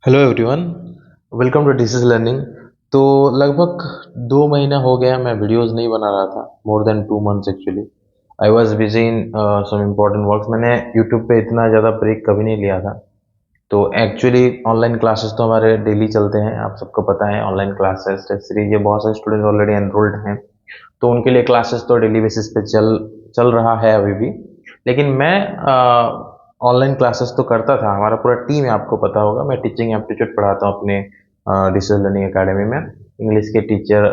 Hello everyone, welcome to digital learning. तो लगभग 2 महीना हो गया मैं वीडियोस नहीं बना रहा था। More than 2 months actually. I was busy in some important works. मैंने यूट्यूब पे इतना ज़्यादा ब्रेक कभी नहीं लिया था। तो एक्चुअली ऑनलाइन क्लासेस तो हमारे डेली चलते हैं, आप सबको पता है। ऑनलाइन क्लासेस टेस्ट सीरीज ये बहुत सारे स्टूडेंट ऑलरेडी एनरोल्ड हैं, तो उनके लिए क्लासेस तो डेली बेसिस पे चल चल रहा है अभी भी। लेकिन मैं ऑनलाइन क्लासेस तो करता था। हमारा पूरा टीम है, आपको पता होगा। मैं टीचिंग एप्टीट्यूड पढ़ाता हूँ अपने डिजिटल लर्निंग एकेडमी में। इंग्लिश के टीचर,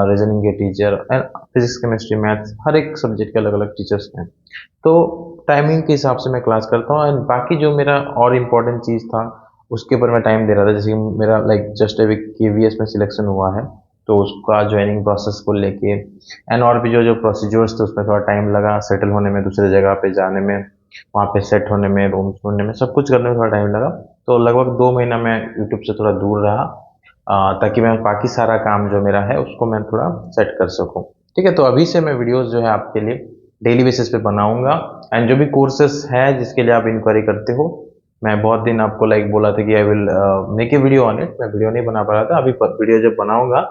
रीजनिंग के teacher and physics chemistry maths, हर एक सब्जेक्ट के अलग अलग टीचर्स हैं। तो टाइमिंग के हिसाब से मैं क्लास करता हूँ, एंड बाकी जो मेरा और इम्पोर्टेंट चीज़ था उसके ऊपर मैं टाइम दे रहा था। जैसे कि मेरा लाइक जस्ट अभी KVS में सिलेक्शन हुआ है, तो उसका ज्वाइनिंग प्रोसेस को लेके एंड और भी जो जो प्रोसीजर्स थे उसमें थोड़ा टाइम लगा सेटल होने में, दूसरे जगह पे जाने में, वहाँ पे सेट होने में, रूम ढूंढने में, सब कुछ करने में थोड़ा टाइम लगा। तो लगभग 2 महीना मैं यूट्यूब से थोड़ा दूर रहा, ताकि मैं बाकी सारा काम जो मेरा है उसको मैं थोड़ा सेट कर सकूं। ठीक है, तो अभी से मैं वीडियोस जो है आपके लिए डेली बेसिस पे बनाऊंगा। एंड जो भी कोर्सेस है जिसके लिए आप इंक्वायरी करते हो, मैं बहुत दिन आपको लाइक बोला था कि I will make a video on it. मैं वीडियो नहीं बना पा रहा था। अभी वीडियो जब बनाऊंगा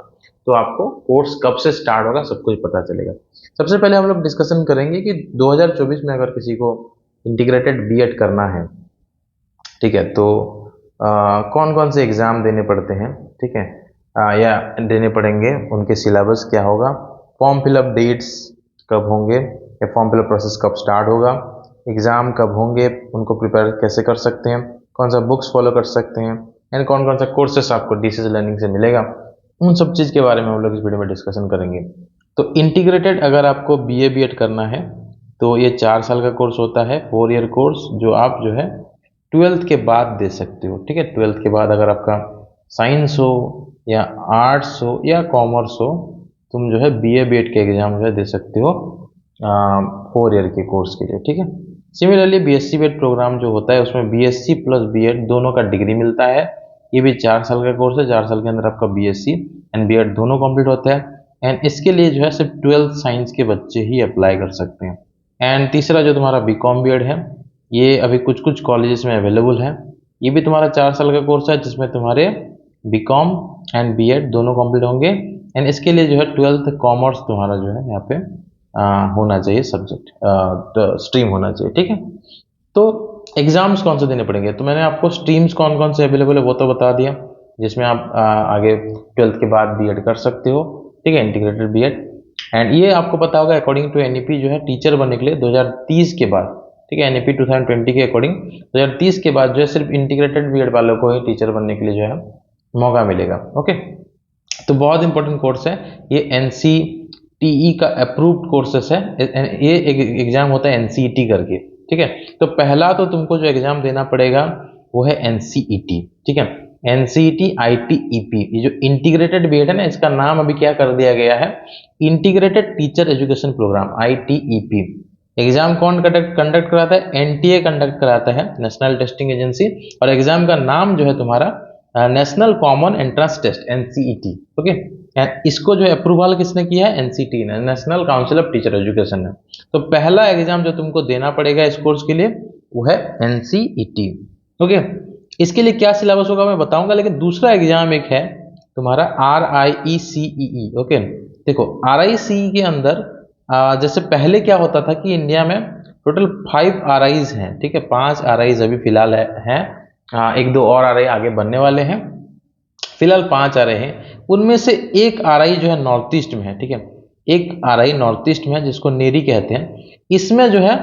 तो आपको कोर्स कब से स्टार्ट होगा सब कुछ पता चलेगा। सबसे पहले हम लोग डिस्कशन करेंगे कि 2024 में अगर किसी को इंटीग्रेटेड बीएड करना है, ठीक है, तो कौन कौन से एग्ज़ाम देने पड़ते हैं, ठीक है, या देने पड़ेंगे, उनके सिलेबस क्या होगा, फॉर्म फिलअप डेट्स कब होंगे, या फॉर्म फिलअप प्रोसेस कब स्टार्ट होगा, एग्ज़ाम कब होंगे, उनको प्रिपेयर कैसे कर सकते हैं, कौन सा बुक्स फॉलो कर सकते हैं, एंड कौन कौन सा कोर्सेस आपको डिजिटल लर्निंग से मिलेगा, उन सब चीज़ के बारे में हम लोग इस वीडियो में डिस्कशन करेंगे। तो इंटीग्रेटेड अगर आपको BA BEd करना है तो ये 4 साल का कोर्स होता है, 4 ईयर कोर्स, जो आप जो है 12th के बाद दे सकते हो। ठीक है, 12th के बाद अगर आपका साइंस हो या आर्ट्स हो या कॉमर्स हो, तुम जो है BA BEd के एग्जाम जो है दे सकते हो 4 ईयर के कोर्स के लिए। ठीक है, सिमिलरली BSc BEd प्रोग्राम जो होता है उसमें BSc प्लस BEd दोनों का डिग्री मिलता है। ये भी 4 साल का कोर्स है। 4 साल के अंदर आपका BSc एंड BEd दोनों कंप्लीट होता है। एंड इसके लिए जो है सिर्फ 12th साइंस के बच्चे ही अप्लाई कर सकते हैं। एंड तीसरा जो तुम्हारा BCom BEd है, ये अभी कुछ कुछ कॉलेजेस में अवेलेबल है। ये भी तुम्हारा 4 साल का कोर्स है, जिसमें तुम्हारे BCom एंड BEd दोनों कंप्लीट होंगे। एंड इसके लिए जो है 12th कॉमर्स तुम्हारा जो है यहाँ पे होना चाहिए, सब्जेक्ट स्ट्रीम होना चाहिए। ठीक है, तो एग्जाम्स कौन से देने पड़ेंगे, तो मैंने आपको स्ट्रीम्स कौन कौन से अवेलेबल है वो तो बता दिया, जिसमें आप आगे 12th के बाद BEd कर सकते हो। ठीक है, इंटीग्रेटेड BEd। एंड ये आपको पता होगा अकॉर्डिंग टू NEP जो है टीचर बनने के लिए 2030 के बाद, ठीक है, NEP 2020 के अकॉर्डिंग 2030 के बाद जो है सिर्फ इंटीग्रेटेड BEd वालों को ही टीचर बनने के लिए जो है मौका मिलेगा। ओके, तो बहुत इंपॉर्टेंट कोर्स है ये। NCTE का अप्रूव्ड कोर्सेस है। ये एग्जाम होता है NCET करके। ठीक है, तो पहला तो तुमको जो एग्जाम देना पड़ेगा वो है NCET। ठीक है, NCET ITEP। ये जो इंटीग्रेटेड BEd है ना, इसका नाम अभी क्या कर दिया गया है, integrated teacher education programme, ITEP। Exam कौन कंडक्ट कराता है, NTA कंडक्ट कराता है, नेशनल टेस्टिंग एजेंसी। और एग्जाम का नाम जो है तुम्हारा national common entrance test, NCET। Okay, इसको जो अप्रूवल किसने किया है, NCT ने, national council of teacher education ने। तो पहला एग्जाम जो तुमको देना पड़ेगा इस कोर्स के लिए वो है NCET। ओके, इसके लिए क्या सिलेबस होगा मैं बताऊंगा, लेकिन दूसरा एग्जाम एक है तुम्हारा RIECEE। ओके, देखो RICE के अंदर जैसे पहले क्या होता था कि इंडिया में टोटल 5 RIs हैं। ठीक है, 5 RIs अभी फिलहाल हैं। एक दो और RI आगे बनने वाले हैं। फिलहाल 5 RI हैं, उनमें से एक RI जो है नॉर्थ ईस्ट में है। ठीक है, एक RI नॉर्थ ईस्ट में है जिसको नेरी कहते हैं। इसमें जो है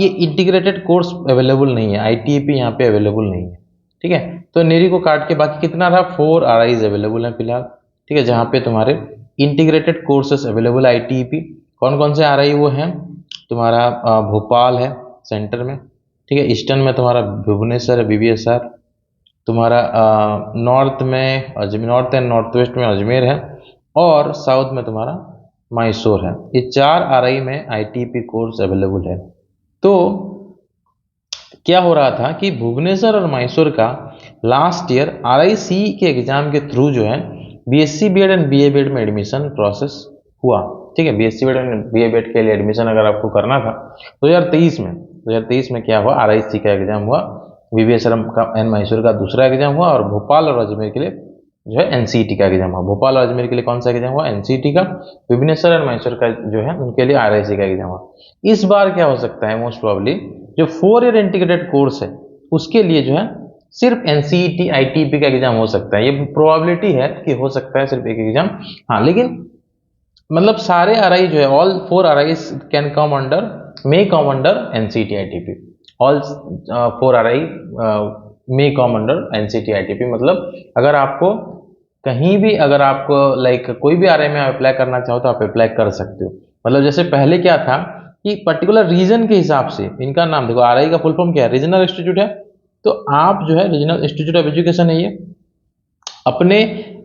ये इंटीग्रेटेड कोर्स अवेलेबल नहीं है, ITEP यहाँ पे अवेलेबल नहीं है। ठीक है, तो नेरी को काट के बाकी कितना रहा, 4 RIs अवेलेबल हैं फिलहाल। ठीक है, जहाँ पे तुम्हारे इंटीग्रेटेड कोर्सेस अवेलेबल है ITEP। कौन कौन से RI वो हैं, तुम्हारा भोपाल है सेंटर में। ठीक है, ईस्टर्न में तुम्हारा भुवनेश्वर है, BVSR। तुम्हारा नॉर्थ में नॉर्थ एंड नॉर्थ वेस्ट में अजमेर है, और साउथ में तुम्हारा मैसूर है। ये 4 RI में ITEP कोर्स अवेलेबल है। तो क्या हो रहा था कि भुवनेश्वर और मैसूर का लास्ट ईयर RIC के एग्जाम के थ्रू जो है BSc BEd and BA BEd में एडमिशन प्रोसेस हुआ। ठीक है, BSc BEd and BA BEd के लिए एडमिशन अगर आपको करना था 2023 में क्या हुआ, RIC का एग्जाम हुआ VVSRM का एंड मैसूर का दूसरा एग्जाम हुआ, और भोपाल और अजमेर के लिए जो है NCET का एग्जाम हुआ। भोपाल और अजमेर के लिए कौन सा एग्जाम हुआ? NCET का। भुवनेश्वर और मैसूर का जो है उनके लिए RIC का एग्जाम हुआ। इस बार क्या हो सकता है, मोस्ट प्रॉब्ली जो 4 ईयर इंटीग्रेटेड कोर्स है उसके लिए जो है सिर्फ NCET ITP का एग्जाम हो सकता है। ये प्रोबेबिलिटी है कि हो सकता है सिर्फ एक एग्जाम। हाँ, लेकिन मतलब सारे RI जो है, all 4 RIs can come under, may come under NCET ITP। All 4 RI may come under NCET ITP। मतलब अगर आपको कहीं भी, अगर आपको लाइक कोई भी RI में अप्लाई करना चाहो तो आप अप्लाई कर सकते हो। मतलब जैसे पहले क्या था कि पर्टिकुलर रीजन के हिसाब से इनका नाम देखो, RI का फुल फॉर्म क्या है? रीजनल इंस्टीट्यूट है। तो आप जो है रीजनल इंस्टीट्यूट ऑफ एजुकेशन है, ये अपने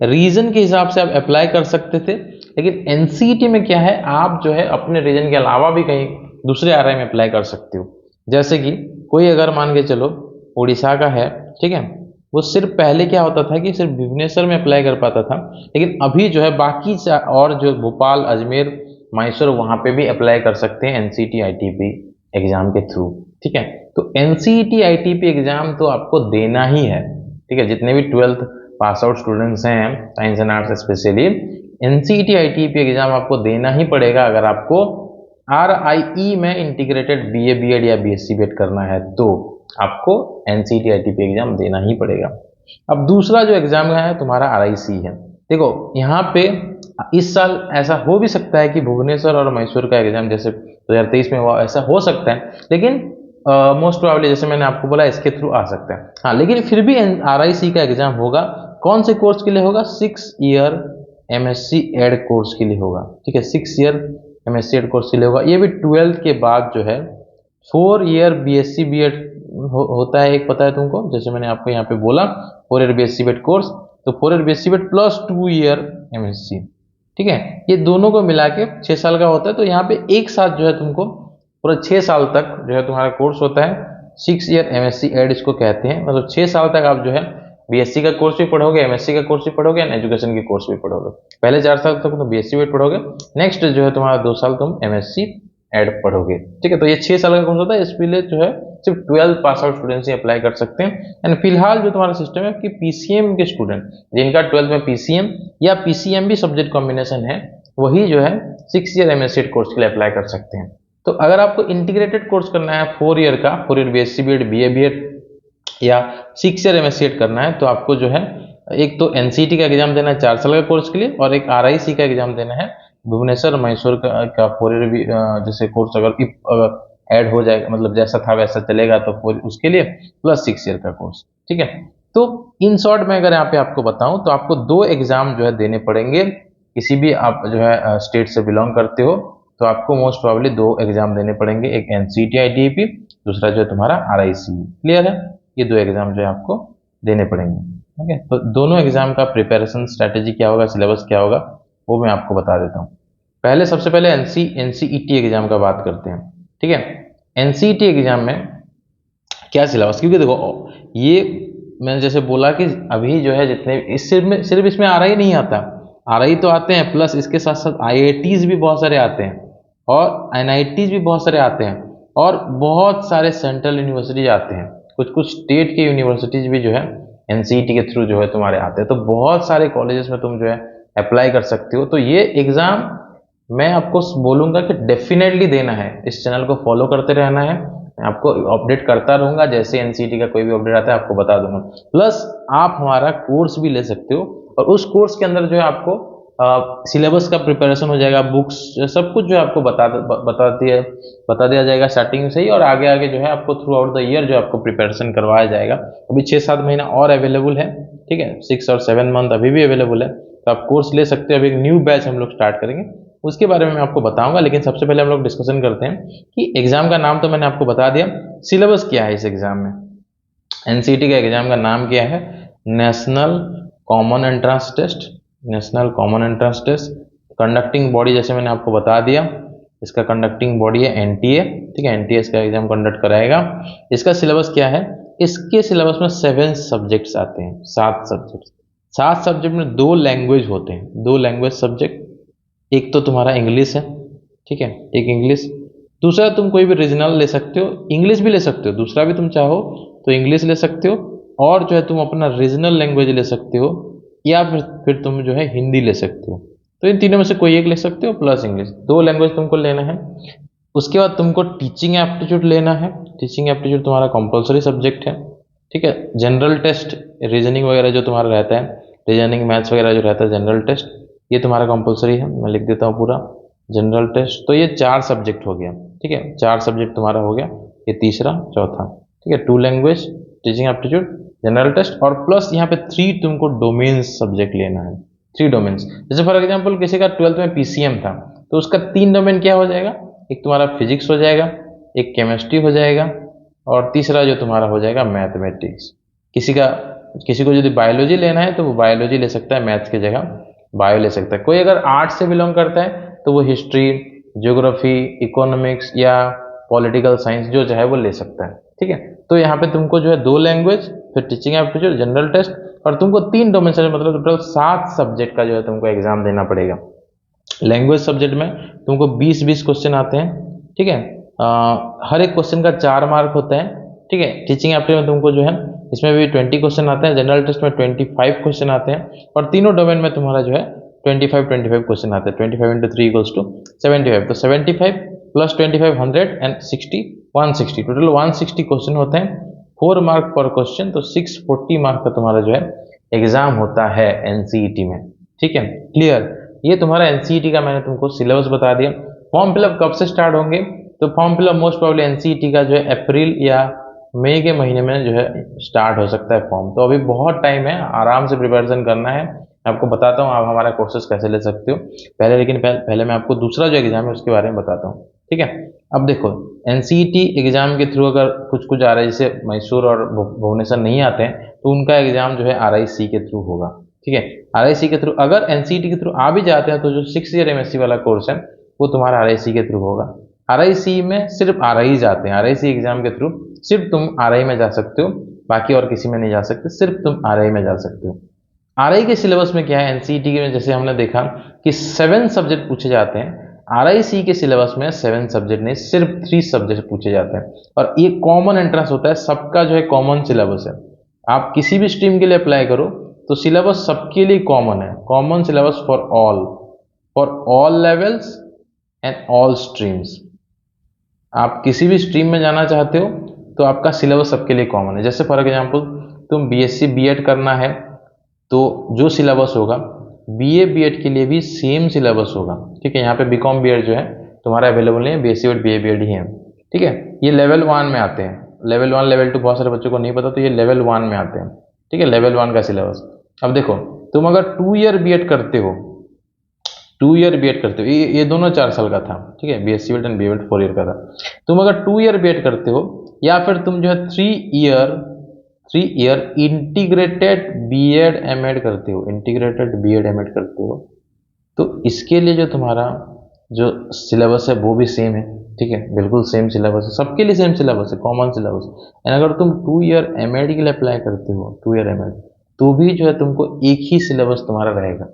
रीजन के हिसाब से आप अप्लाई कर सकते थे। लेकिन NCET में क्या है, आप जो है अपने रीजन के अलावा भी कहीं दूसरे RI में अप्लाई कर सकते हो। जैसे कि कोई अगर मान के चलो उड़ीसा का है, ठीक है, वो सिर्फ पहले क्या होता था कि सिर्फ भुवनेश्वर में अप्लाई कर पाता था, लेकिन अभी जो है बाकी और जो भोपाल, अजमेर, मैसूर, वहां पे भी अप्लाई कर सकते हैं NCET ITP एग्जाम के थ्रू। ठीक है, तो NCET ITP एग्जाम तो आपको देना ही है। ठीक है, जितने भी 12th पास आउट स्टूडेंट्स हैं science and arts specially, NCET ITP exam आपको देना ही पड़ेगा अगर आपको RIE में इंटीग्रेटेड BA BEd या BSc BEd करना है, तो आपको NCET ITP एग्जाम देना ही पड़ेगा। अब दूसरा जो एग्जाम है तुम्हारा RIC है। देखो यहाँ पे इस साल ऐसा हो भी सकता है कि भुवनेश्वर और मैसूर का एग्जाम जैसे 2023 में हुआ, ऐसा हो सकता है, लेकिन मोस्ट प्रोबेबली जैसे मैंने आपको बोला इसके थ्रू आ सकता है। हाँ, लेकिन फिर भी RIC का एग्जाम होगा। कौन से कोर्स के लिए होगा? 6 ईयर MSc एड कोर्स के लिए होगा। ठीक है, 6 ईयर MSc एड कोर्स के लिए होगा। ये भी 12th के बाद जो है 4 ईयर BSc BEd होता है, एक पता है तुमको, जैसे मैंने आपको यहाँ पे बोला 4 ईयर BSc BEd कोर्स, तो 4 year BSc BEd plus 2 year MSc। ठीक है, ये दोनों को मिला के 6 साल का होता है। तो यहाँ पे एक साथ जो है तुमको पूरा 6 साल तक जो है तुम्हारा कोर्स होता है। 6 ईयर MSc एड इसको कहते हैं। मतलब 6 साल तक आप जो है BSc का कोर्स भी पढ़ोगे, MSc का कोर्स भी पढ़ोगे, एंड एजुकेशन के कोर्स भी पढ़ोगे। पहले 4 साल तक तुम BSc BEd पढ़ोगे, नेक्स्ट जो है तुम्हारा 2 साल तुम MSc एड पढ़ोगे। ठीक है, तो ये 6 साल का कोर्स होता है। इसके लिए जो है सिर्फ 12 पास आउट स्टूडेंट्स ही अप्लाई कर सकते हैं। एंड फिलहाल जो तुम्हारा सिस्टम है कि PCM के स्टूडेंट जिनका 12th में PCM या PCM भी सब्जेक्ट कॉम्बिनेशन है, वही जो है 6 ईयर MSc कोर्स के लिए अप्लाई कर सकते हैं। तो अगर आपको इंटीग्रेटेड कोर्स करना है 4 ईयर का, 4 year BSc BEd BA BEd या 6 ईयर MSc करना है, तो आपको जो है एक तो NCET का एग्जाम देना है 4 साल का कोर्स के लिए, और एक RIC का एग्जाम देना है भुवनेश्वर मैसूर का 4 ईयर भी जैसे कोर्स अगर ऐड हो जाएगा, मतलब जैसा था वैसा चलेगा, तो उसके लिए प्लस 6 ईयर का कोर्स। ठीक है, तो इन शॉर्ट में अगर यहाँ पे आपको बताऊं तो आपको 2 एग्जाम जो है देने पड़ेंगे। किसी भी आप जो है स्टेट से बिलोंग करते हो तो आपको मोस्ट प्रोबेबली 2 एग्जाम देने पड़ेंगे, एक NCET ITP, दूसरा जो है तुम्हारा RIC। क्लियर है? ये 2 एग्जाम जो है आपको देने पड़ेंगे। ओके, तो दोनों एग्जाम का प्रिपरेशन स्ट्रैटेजी क्या होगा, सिलेबस क्या होगा, वो मैं आपको बता देता हूँ। पहले सबसे पहले NCET एग्जाम का बात करते हैं। ठीक है, NCET एग्जाम में क्या सिलेबस, क्योंकि देखो ये मैंने जैसे बोला कि अभी जो है जितने इस सिर्फ इसमें RI नहीं आता, RI तो आते हैं, प्लस इसके साथ साथ IITs भी बहुत सारे आते हैं, और NITs भी बहुत सारे आते हैं, और बहुत सारे सेंट्रल यूनिवर्सिटीज आते हैं। कुछ कुछ स्टेट के यूनिवर्सिटीज भी जो है NCET के थ्रू जो है तुम्हारे आते हैं। तो बहुत सारे कॉलेजेस में तुम जो है अप्लाई कर सकते हो। तो ये एग्जाम मैं आपको बोलूंगा कि डेफिनेटली देना है। इस चैनल को फॉलो करते रहना है, मैं आपको अपडेट करता रहूंगा, जैसे NCET का कोई भी अपडेट आता है आपको बता दूंगा। प्लस आप हमारा कोर्स भी ले सकते हो, और उस कोर्स के अंदर जो है आपको सिलेबस का प्रिपरेशन हो जाएगा, बुक्स सब कुछ जो है आपको बता दिया जाएगा स्टार्टिंग से ही, और आगे आगे जो है आपको थ्रू आउट द ईयर जो आपको प्रिपरेशन करवाया जाएगा। अभी 6-7 महीना और अवेलेबल है। ठीक है, 6 और 7 मंथ अभी भी अवेलेबल है, तो आप कोर्स ले सकते हो। अभी एक न्यू बैच हम लोग स्टार्ट करेंगे, उसके बारे में मैं आपको बताऊंगा। लेकिन सबसे पहले हम लोग डिस्कशन करते हैं कि एग्जाम का नाम तो मैंने आपको बता दिया, सिलेबस क्या है इस एग्जाम में। NCET का एग्जाम का नाम क्या है? National common entrance test. National common entrance test. Conducting body जैसे मैंने आपको बता दिया, इसका कंडक्टिंग बॉडी है NTA। ठीक है, NTA इसका एग्जाम कंडक्ट कराएगा। इसका सिलेबस क्या है? इसके सिलेबस में 7 सब्जेक्ट्स आते हैं, 7 सब्जेक्ट। 7 सब्जेक्ट में 2 लैंग्वेज होते हैं, 2 लैंग्वेज सब्जेक्ट। एक तो तुम्हारा इंग्लिश है, ठीक है, एक इंग्लिश। दूसरा तुम कोई भी रीजनल ले सकते हो, इंग्लिश भी ले सकते हो, दूसरा भी तुम चाहो तो इंग्लिश ले सकते हो, और जो है तुम अपना रीजनल लैंग्वेज ले सकते हो, या फिर तुम जो है हिंदी ले सकते हो। तो इन तीनों में से कोई एक ले सकते हो प्लस इंग्लिश, 2 लैंग्वेज तुमको लेना है। उसके बाद तुमको टीचिंग एप्टीट्यूड लेना है। टीचिंग एप्टीट्यूड तुम्हारा कंपलसरी सब्जेक्ट है, ठीक है। जनरल टेस्ट, रीजनिंग वगैरह जो तुम्हारा रहता है, रीजनिंग मैथ्स वगैरह जो रहता है जनरल टेस्ट, ये तुम्हारा कंपलसरी है। मैं लिख देता हूँ पूरा जनरल टेस्ट। तो ये 4 सब्जेक्ट हो गया, ठीक है, 4 सब्जेक्ट तुम्हारा हो गया, ये तीसरा चौथा, ठीक है। 2 language, teaching aptitude, general test, और प्लस यहाँ पे 3 तुमको डोमेन्स सब्जेक्ट लेना है, 3 डोमेन्स। जैसे फॉर एग्जाम्पल किसी का 12th में पीसीएम था, तो उसका 3 डोमेन क्या हो जाएगा, एक तुम्हारा फिजिक्स हो जाएगा, एक केमिस्ट्री हो जाएगा, और तीसरा जो तुम्हारा हो जाएगा मैथमेटिक्स। किसी को यदि बायोलॉजी लेना है तो वो बायोलॉजी ले सकता है, मैथ्स की जगह बायो ले सकता है। कोई अगर आर्ट्स से बिलोंग करता है तो वो हिस्ट्री, ज्योग्राफी, इकोनॉमिक्स या पॉलिटिकल साइंस जो चाहे वो ले सकता है, ठीक है। तो यहाँ पे तुमको जो है 2 लैंग्वेज, फिर टीचिंग एप्टीट्यूड, जनरल टेस्ट, और तुमको 3 डोमेन से, मतलब टोटल 7 सब्जेक्ट का जो है तुमको एग्जाम देना पड़ेगा। लैंग्वेज सब्जेक्ट में तुमको 20-20 क्वेश्चन आते हैं, ठीक है। हर एक क्वेश्चन का 4 मार्क होता है, ठीक है। टीचिंग एप्टीट्यूड में तुमको जो है इसमें भी 20 क्वेश्चन आते हैं, जनरल टेस्ट में 25 क्वेश्चन आते हैं, और तीनों डोमेन में तुम्हारा जो है 25 क्वेश्चन आते हैं। 25 × 3 = 75, तो 75 प्लस 25 100 एंड 60 160, टोटल 160 क्वेश्चन होते हैं, 4 मार्क पर क्वेश्चन, तो 640 मार्क का तुम्हारा जो है एग्जाम होता है एनसीईटी में, ठीक है। क्लियर, ये तुम्हारा एनसीईटी का मैंने तुमको सिलेबस बता दिया। फॉर्म फिलअप कब से स्टार्ट होंगे, तो form fill up most probably NCET का जो है अप्रैल या मई के महीने में जो है स्टार्ट हो सकता है फॉर्म। तो अभी बहुत टाइम है, आराम से प्रिपरेशन करना है। मैं आपको बताता हूँ आप हमारा कोर्सेज कैसे ले सकते हो पहले मैं आपको दूसरा जो एग्जाम है उसके बारे में बताता हूँ, ठीक है। अब देखो, एनसीईटी एग्जाम के थ्रू अगर कुछ आ रहा है, जैसे मैसूर और भुवनेश्वर नहीं आते हैं, तो उनका एग्जाम जो है आरआईसी के थ्रू होगा, ठीक है। आरआईसी के थ्रू, अगर एनसीईटी के थ्रू आ भी जाते हैं तो जो 6 ईयर एमएससी वाला कोर्स है वो तुम्हारा आरआईसी के थ्रू होगा। आरआईसी में सिर्फ आरआई जाते हैं, आरआईसी एग्जाम के थ्रू सिर्फ तुम आरआई में जा सकते हो, बाकी और किसी में नहीं जा सकते, सिर्फ तुम आरआई में जा सकते हो। आरआई के सिलेबस में क्या है, एनसीईटी में जैसे हमने देखा कि 7 सब्जेक्ट पूछे जाते हैं, आरआईसी के सिलेबस में 7 सब्जेक्ट नहीं, सिर्फ 3 सब्जेक्ट पूछे जाते हैं, और ये कॉमन एंट्रेंस होता है, सबका जो है कॉमन सिलेबस है। आप किसी भी स्ट्रीम के लिए अप्लाई करो तो सिलेबस सबके लिए कॉमन है, common syllabus for all levels and all streams. आप किसी भी स्ट्रीम में जाना चाहते हो तो आपका सिलेबस सबके लिए कॉमन है। जैसे फॉर एग्जांपल तुम बीएससी बीएड करना है तो जो सिलेबस होगा बीए बीएड के लिए भी सेम सिलेबस होगा, ठीक है। यहाँ पे बीकॉम बीएड जो है तुम्हारा अवेलेबल नहीं है, बीएससी और बीए बीएड ही है, ठीक है। ये लेवल 1 में आते हैं, लेवल 1 लेवल 2 बहुत सारे बच्चों को नहीं पता, तो ये लेवल 1 में आते हैं, ठीक है, लेवल 1 का सिलेबस। अब देखो, तुम अगर 2 ईयर बीएड करते हो, 2 ईयर बीएड करते हो, ये दोनों 4 साल का था, ठीक है, BSc BEd and BEd 4 year का था। तुम अगर 2 ईयर बीएड करते हो, या फिर तुम जो है 3 ईयर इंटीग्रेटेड बीएड एमएड करते हो, इंटीग्रेटेड बीएड एमएड करते हो, तो इसके लिए जो तुम्हारा जो सिलेबस है वो भी सेम है, ठीक है, बिल्कुल सेम सिलेबस है, सबके लिए सेम सिलेबस है, कॉमन सिलेबस। एंड अगर तुम 2 ईयर एमएड के लिए अप्लाई करते हो, 2 ईयर एमएड, तो भी जो है तुमको एक ही सिलेबस तुम्हारा रहेगा।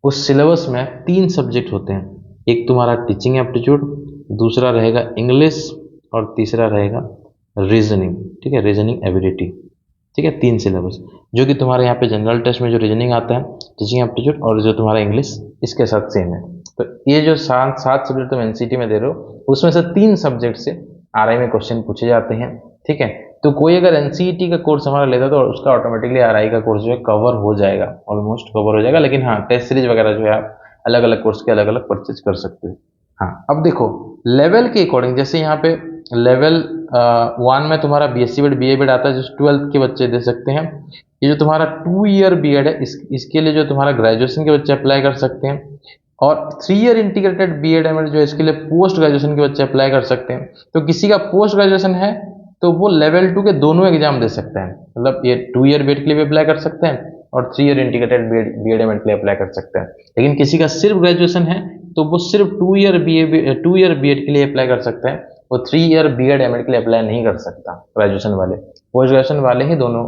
उस सिलेबस में 3 सब्जेक्ट होते हैं, एक तुम्हारा टीचिंग एप्टीट्यूड, दूसरा रहेगा इंग्लिश, और तीसरा रहेगा रीजनिंग, ठीक है, रीजनिंग एबिलिटी, ठीक है। 3 सिलेबस जो कि तुम्हारे यहाँ पे जनरल टेस्ट में जो रीजनिंग आता है, टीचिंग एप्टीट्यूड, और जो तुम्हारा इंग्लिश, इसके साथ सेम है। तो ये जो 7 सब्जेक्ट तुम एनसीईटी में दे रहे हो, उसमें से 3 सब्जेक्ट से आरआई में क्वेश्चन पूछे जाते हैं, ठीक है। तो कोई अगर एनसीईटी का कोर्स हमारा लेता है तो उसका ऑटोमेटिकली आरआई का कोर्स जो है कवर हो जाएगा, ऑलमोस्ट कवर हो जाएगा। लेकिन हाँ, टेस्ट सीरीज वगैरह जो है आप अलग अलग कोर्स के अलग अलग परचेज कर सकते हो। हाँ, अब देखो लेवल के अकॉर्डिंग, जैसे यहाँ पे लेवल 1 में तुम्हारा बीएससी बीएड बीए बीएड आता है, जो 12th के बच्चे दे सकते हैं। ये जो तुम्हारा 2 ईयर बीएड है, इसके लिए जो तुम्हारा ग्रेजुएशन के बच्चे अप्लाई कर सकते हैं, और 3 ईयर इंटीग्रेटेड बीएड एमएड जो है इसके लिए पोस्ट ग्रेजुएशन के बच्चे अप्लाई कर सकते हैं। तो किसी का पोस्ट ग्रेजुएशन है तो वो लेवल 2 के दोनों एग्जाम दे सकते हैं, मतलब ये 2 ईयर बीएड के लिए भी अप्लाई कर सकते हैं और 3 ईयर इंटीग्रेटेड बीएड एमएड के लिए अप्लाई कर सकते हैं। लेकिन किसी का सिर्फ ग्रेजुएशन है तो वो सिर्फ 2 ईयर बीएड के लिए अप्लाई कर सकते हैं, वो 3 ईयर बीएड एमएड के लिए अप्लाई नहीं कर सकता ग्रेजुएशन वाले। पोस्ट ग्रेजुएशन वाले ही दोनों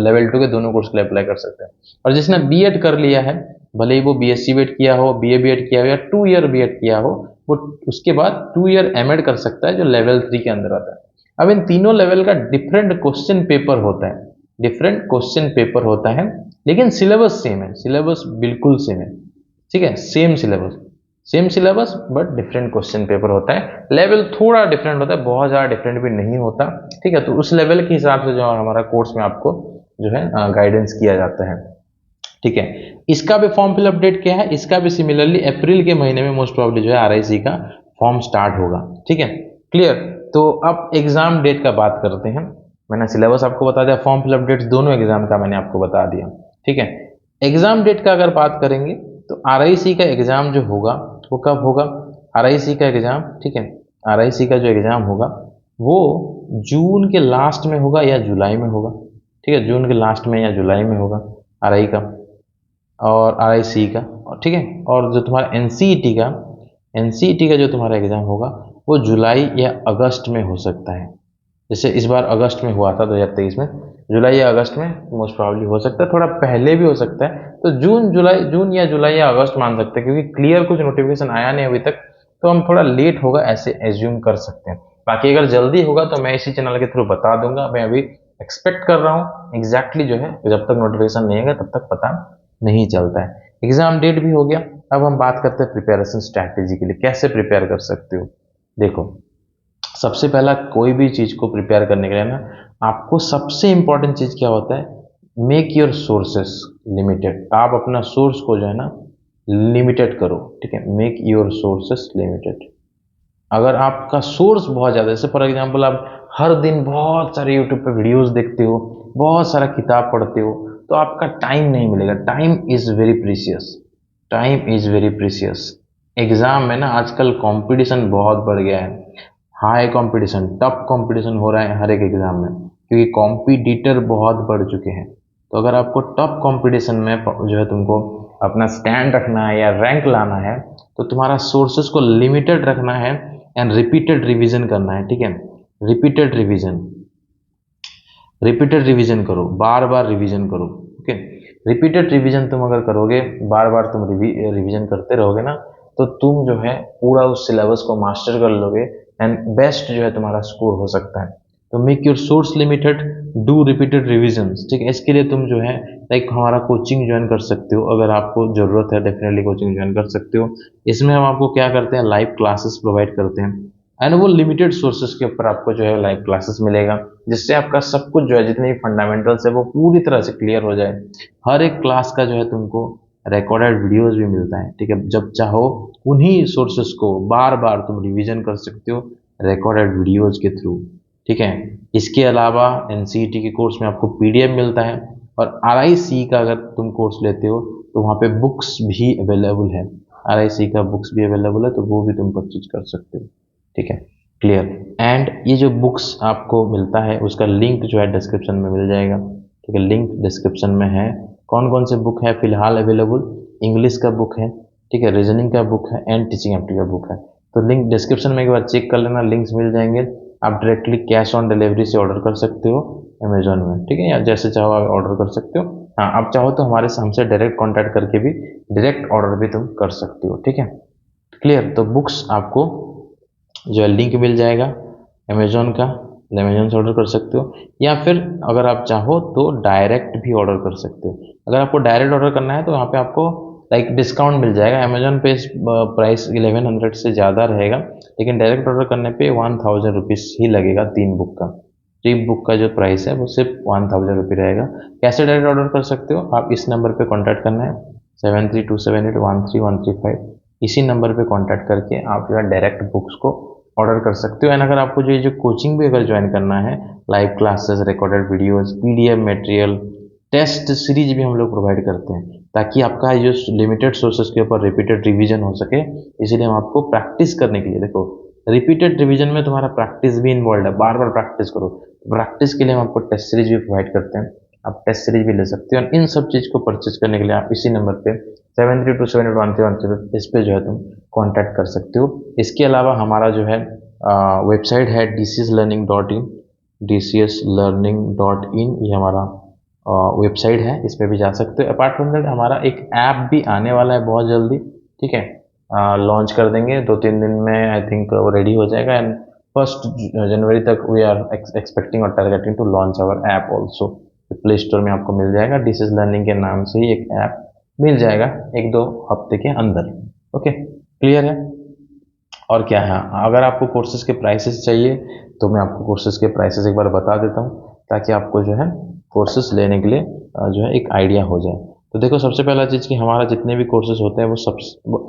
लेवल 2 के दोनों कोर्स के लिए अप्लाई कर सकते हैं। और जिसने बीएड कर लिया है, भले ही वो बीएससी बीएड किया हो, बीए बीएड किया हो, या 2 ईयर बीएड किया हो, वो उसके बाद 2 ईयर एमएड कर सकता है, जो लेवल 3 के अंदर आता है। अब इन तीनों लेवल का डिफरेंट क्वेश्चन पेपर होता है, डिफरेंट क्वेश्चन पेपर होता है, लेकिन सिलेबस सेम है, सिलेबस बिल्कुल सेम है, ठीक है, same syllabus but different question paper होता है, लेवल थोड़ा डिफरेंट होता है, बहुत ज़्यादा डिफरेंट भी नहीं होता, ठीक है। तो उस लेवल के हिसाब से जो हमारा कोर्स में आपको जो है गाइडेंस किया जाता है, ठीक है। इसका भी फॉर्म फिलअप डेट क्या है, इसका भी सिमिलरली अप्रैल के महीने में मोस्ट प्रॉब्ली जो है आरआईसी का फॉर्म स्टार्ट होगा, ठीक है, क्लियर। तो अब एग्जाम डेट का बात करते हैं। मैंने सिलेबस आपको बता दिया, फॉर्म फिलअप डेट दोनों एग्जाम का मैंने आपको बता दिया, ठीक है। एग्जाम डेट का अगर बात करेंगे तो आरआईसी का एग्जाम जो होगा वो कब होगा, आरआईसी का एग्जाम, ठीक है, आरआईसी का जो एग्जाम होगा वो जून के लास्ट में होगा या जुलाई में होगा, ठीक है, जून के लास्ट में या जुलाई में होगा आरआई का और आरआईसी का, ठीक है। और जो तुम्हारा एनसीईटी का जो तुम्हारा एग्जाम होगा वो जुलाई या अगस्त में हो सकता है, जैसे इस बार अगस्त में हुआ था 2023 में, जुलाई या अगस्त में मोस्ट प्रॉब्ली हो सकता है, थोड़ा पहले भी हो सकता है, तो जून या जुलाई या अगस्त मान सकते हैं, क्योंकि क्लियर कुछ नोटिफिकेशन आया नहीं अभी तक, तो हम थोड़ा लेट होगा ऐसे एज्यूम कर सकते हैं। बाकी अगर जल्दी होगा तो मैं इसी चैनल के थ्रू बता दूंगा, मैं अभी एक्सपेक्ट कर रहा हूँ एग्जैक्टली जो है, जब तक नोटिफिकेशन नहीं आएगा तब तक पता नहीं चलता है। एग्जाम डेट भी हो गया, अब हम बात करते हैं प्रिपरेशन स्ट्रैटेजी के लिए, कैसे प्रिपेयर कर सकते हो। देखो, सबसे पहला कोई भी चीज़ को प्रिपेयर करने के लिए ना, आपको सबसे इंपॉर्टेंट चीज़ क्या होता है, मेक योर सोर्सेस लिमिटेड। आप अपना सोर्स को जो है ना लिमिटेड करो, ठीक है, मेक योर सोर्सेस लिमिटेड। अगर आपका सोर्स बहुत ज़्यादा, जैसे फॉर एग्जांपल आप हर दिन बहुत सारे यूट्यूब पे वीडियोस देखते हो, बहुत सारा किताब पढ़ते हो, तो आपका टाइम नहीं मिलेगा। Time is very precious, time is very precious. Exam में ना आजकल कंपटीशन बहुत बढ़ गया है, हाई कंपटीशन, टफ कंपटीशन हो रहा है हर एक एग्ज़ाम में, क्योंकि कॉम्पिटिटर बहुत बढ़ चुके हैं। तो अगर आपको टफ कंपटीशन में जो है तुमको अपना स्टैंड रखना है या रैंक लाना है, तो तुम्हारा सोर्सेज को लिमिटेड रखना है एंड रिपीटेड रिवीजन करना है, ठीक है, रिपीटेड रिवीजन, रिपीटेड रिवीजन करो, बार बार रिवीजन करो, ओके। रिपीटेड रिवीजन तुम अगर करोगे, बार बार तुम रिवीजन करते रहोगे ना, तो तुम जो है पूरा उस सिलेबस को मास्टर कर लोगे एंड बेस्ट जो है तुम्हारा स्कोर हो सकता है। तो make your source limited, do repeated revisions, ठीक है। इसके लिए तुम जो है लाइक हमारा कोचिंग ज्वाइन कर सकते हो, अगर आपको ज़रूरत है डेफिनेटली कोचिंग ज्वाइन कर सकते हो। इसमें हम आपको क्या करते हैं, लाइव क्लासेस प्रोवाइड करते हैं एंड वो लिमिटेड सोर्सेज के ऊपर आपको जो है लाइव क्लासेस मिलेगा, जिससे आपका सब कुछ जो है जितने भी फंडामेंटल्स है वो पूरी तरह से क्लियर हो जाए। हर एक क्लास का जो है तुमको रिकॉर्डेड वीडियोस भी मिलता है, ठीक है, जब चाहो उन्हीं सोर्सेज को बार बार तुम रिवीजन कर सकते हो रिकॉर्डेड वीडियोस के थ्रू, ठीक है। इसके अलावा एनसीईटी के कोर्स में आपको पीडीएफ मिलता है, और आरआईसी का अगर तुम कोर्स लेते हो तो वहाँ पे बुक्स भी अवेलेबल है, आरआईसी का बुक्स भी अवेलेबल है, तो वो भी तुम परचेज कर सकते हो, ठीक है, क्लियर। एंड ये जो बुक्स आपको मिलता है उसका लिंक जो है डिस्क्रिप्शन में मिल जाएगा, ठीक है, लिंक डिस्क्रिप्शन में है। कौन कौन से बुक है फिलहाल अवेलेबल, इंग्लिश का बुक है, ठीक है, रीजनिंग का बुक है एंड टीचिंग एप्टीट्यूड का बुक है। तो लिंक डिस्क्रिप्शन में एक बार चेक कर लेना, लिंक्स मिल जाएंगे। आप डायरेक्टली कैश ऑन डिलीवरी से ऑर्डर कर सकते हो अमेजोन में, ठीक है, या जैसे चाहो आप ऑर्डर कर सकते हो। हाँ, आप चाहो तो हमसे डायरेक्ट कॉन्टैक्ट करके भी डायरेक्ट ऑर्डर भी तुम कर सकते हो, ठीक है, क्लियर। तो बुक्स आपको जो है लिंक मिल जाएगा अमेजोन का, अमेजोन से ऑर्डर कर सकते हो, या फिर अगर आप चाहो तो डायरेक्ट भी ऑर्डर कर सकते हो। अगर आपको डायरेक्ट ऑर्डर करना है तो यहाँ पे आपको लाइक डिस्काउंट मिल जाएगा, अमेजोन पे प्राइस 1100 से ज़्यादा रहेगा, लेकिन डायरेक्ट ऑर्डर करने पे 1000 रुपीज़ ही लगेगा 3 बुक का। 3 बुक का जो प्राइस है वो सिर्फ 1000 रुपये रहेगा। कैसे डायरेक्ट ऑर्डर कर सकते हो, आप इस नंबर पर कॉन्टैक्ट करना है 7327813135, इसी नंबर पे कांटेक्ट करके आप जो है डायरेक्ट बुक्स को ऑर्डर कर सकते हो। एंड अगर आपको जो कोचिंग भी अगर ज्वाइन करना है, live classes, recorded videos, PDF material, test series भी हम लोग प्रोवाइड करते हैं, ताकि आपका जो लिमिटेड सोर्सेज के ऊपर रिपीटेड रिवीजन हो सके। इसीलिए हम आपको प्रैक्टिस करने के लिए, देखो रिपीटेड रिवीजन में तुम्हारा प्रैक्टिस भी इन्वॉल्व है, बार बार प्रैक्टिस करो। प्रैक्टिस के लिए हम आपको टेस्ट सीरीज भी प्रोवाइड करते हैं, आप टेस्ट सीरीज भी ले सकते हो। और इन सब चीज़ को परचेज करने के लिए आप इसी नंबर पे 7327813135 इस पे जो है तुम कांटेक्ट कर सकते हो। इसके अलावा हमारा जो है वेबसाइट है dcslearning.in, dcslearning.in, ये हमारा वेबसाइट है, इस पे भी जा सकते हो। अपार्ट फ्रॉम दैट हमारा एक ऐप भी आने वाला है बहुत जल्दी, ठीक है, लॉन्च कर देंगे 2-3 दिन में, आई थिंक वो रेडी हो जाएगा एंड फर्स्ट जनवरी तक वी आर एक्सपेक्टिंग और targeting to launch our app also. Play Store में आपको मिल जाएगा, डिस इज लर्निंग के नाम से ही एक ऐप मिल जाएगा 1-2 हफ्ते के अंदर। ओके, क्लियर है। और क्या है, अगर आपको कोर्सेज के प्राइसेस चाहिए तो मैं आपको कोर्सेज के प्राइसेस एक बार बता देता हूँ, ताकि आपको जो है कोर्सेज लेने के लिए जो है एक आइडिया हो जाए। तो देखो, सबसे पहला चीज़ कि हमारा जितने भी कोर्सेज होते हैं वो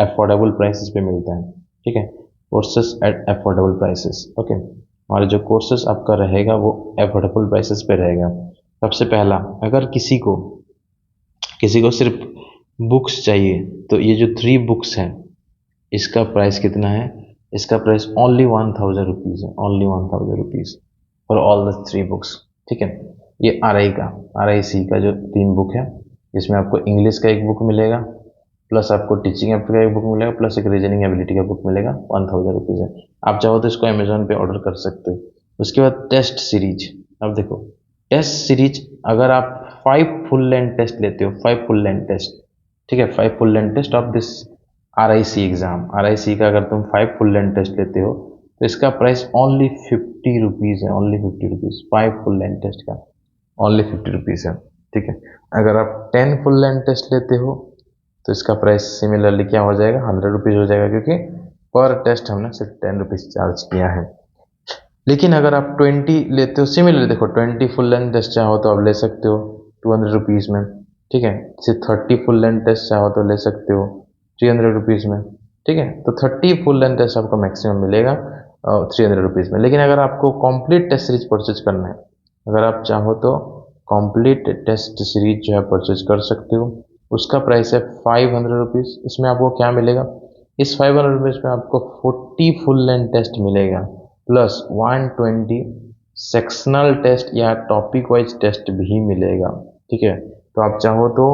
अफोर्डेबल प्राइसेस पे मिलते हैं। ठीक है, courses at affordable prices. Okay, हमारे जो कोर्सेज आपका रहेगा वो अफोर्डेबल प्राइसेस पे रहेगा। सबसे पहला, अगर किसी को सिर्फ बुक्स चाहिए तो ये जो 3 बुक्स हैं इसका प्राइस कितना है? इसका प्राइस ओनली 1000 रुपीज़ है, only 1000 rupees for all the 3 books. ठीक है, ये RI का जो 3 बुक है, इसमें आपको इंग्लिश का एक बुक मिलेगा, प्लस आपको टीचिंग एप्ट का एक बुक मिलेगा, प्लस एक रीजनिंग एबिलिटी का बुक मिलेगा। 1000 रुपीज़ है। आप चाहो तो इसको अमेजोन पे ऑर्डर कर सकते हो। उसके बाद टेस्ट सीरीज। अब देखो, टेस्ट सीरीज अगर आप 5 फुल लेंथ टेस्ट लेते हो, 5 फुल लेंथ टेस्ट, ठीक है, 5 full length test of this RIC का अगर तुम 5 फुल लेंथ टेस्ट लेते हो तो इसका प्राइस ओनली 50 रुपीज़ है, only 50 rupees 5 full length test का, ओनली 50 रुपीज़ है। ठीक है, अगर आप 10 फुल लेंथ टेस्ट लेते हो तो इसका प्राइस सिमिलरली क्या हो जाएगा, 100 रुपीज़ हो जाएगा, क्योंकि पर टेस्ट हमने सिर्फ 10 रुपीज़ चार्ज किया है। लेकिन अगर आप 20 लेते हो, सिमिलरली देखो 20 फुल लेंथ टेस्ट चाहो तो आप ले सकते हो 200 रुपीज़ में। ठीक है, सिर्फ 30 फुल लेंथ टेस्ट चाहो तो ले सकते हो 300 रुपीज़ में। ठीक है, तो 30 फुल लेंथ टेस्ट आपको मैक्सिमम मिलेगा 300 रुपीज़ में। लेकिन अगर आपको कंप्लीट टेस्ट सीरीज परचेज करना है, अगर आप चाहो तो कंप्लीट टेस्ट सीरीज जो है परचेज कर सकते हो। उसका प्राइस है 500 रुपीज़। इसमें आपको क्या मिलेगा, इस 500 रुपीज़ में आपको 40 फुल लेंथ टेस्ट मिलेगा, प्लस 120 सेक्शनल टेस्ट या टॉपिक वाइज टेस्ट भी मिलेगा। ठीक है, तो आप चाहो तो